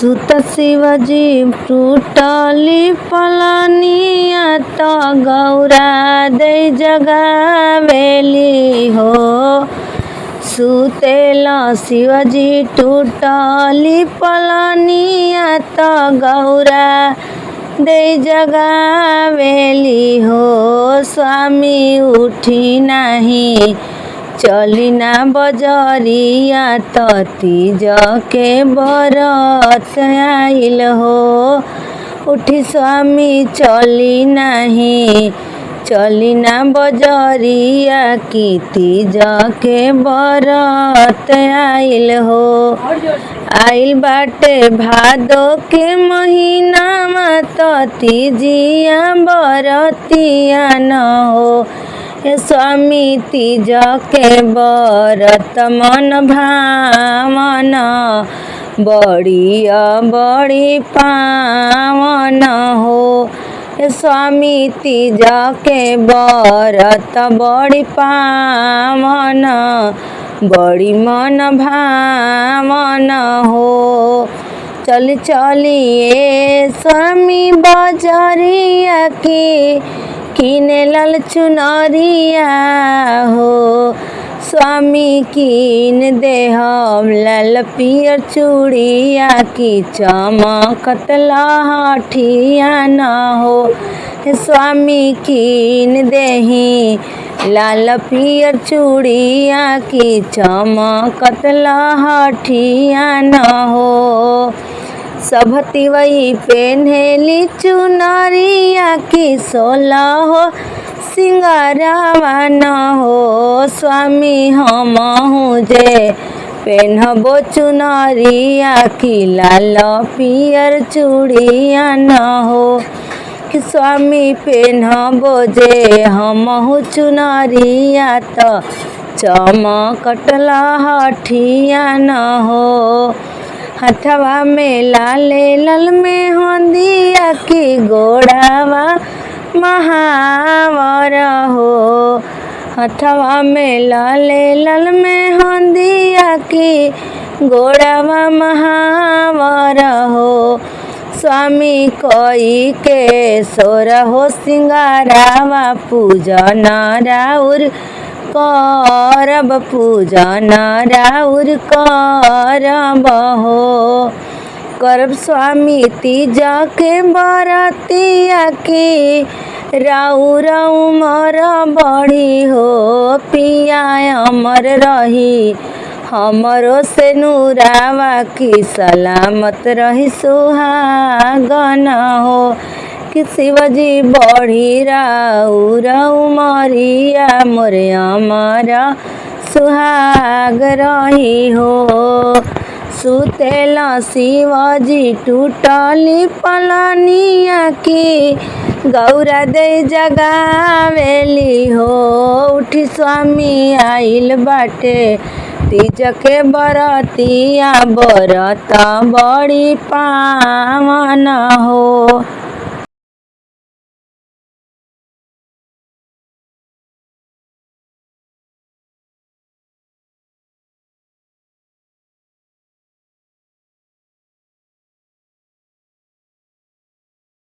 सुत शिवजी टूटली पलनिया त गौरा दे जगावेली हो। सुतेल शिवजी टूटली पलनिया त गौरा दे जगावेली हो। स्वामी उठी नाही चली ना बजरिया त तीज के बरत आइल हो। उठी स्वामी चली नाही चली ना बजरिया की तीज के बरत आइल हो। आइल बाटे भादो के महीना त तीजिया बरतिया न हो। हे स्वामी तीज के बरत मन भावन बड़ी पावन हो। हे स्वामी तीज के बरत बड़ी पावन बड़ी मन भावन हो। चली चलिए स्वामी बजरिया की किने लाल चुनरिया हो। स्वामी कीन देहम लाल पियर चूड़िया की चमकत लहठिया न हो। स्वामी कीन देही लाल पियर चूड़िया की चमकत लहठिया न हो। सबती वही पेन्हेली चुनरिया की सोला हो सिंगारवा न हो। स्वामी हमहु जे पेन्हबो चुनरिया की लाल पियर चूड़िया न हो। कि स्वामी पेन्हबो जे हमहु चुनरिया त चमकत लहठिया न हो। हथवा में लाले लाल में हंदिया की गोड़ावा महावर हो। हथवा में लाले लाल में हंदिया की गोड़ावा महावर हो। स्वामी कोई के सोर हो सिंगारावा पूजन राउर करब पूजन राउर करब हो। करब स्वामी तीज के बरतिया की राउर उमर बढ़ी हो। पिया अमर रही हमरो से नूरावा की सलामत रही सुहागन हो। कि शिवजी बढ़ी राउर उमरिया मोरे अमर सुहाग रही हो। सुतेल शिवजी टूटली पलनिया की गौरा दे जगावेली हो। उठी स्वामी आइल बाटे तीज के बरतिया बरत बड़ी पावन हो।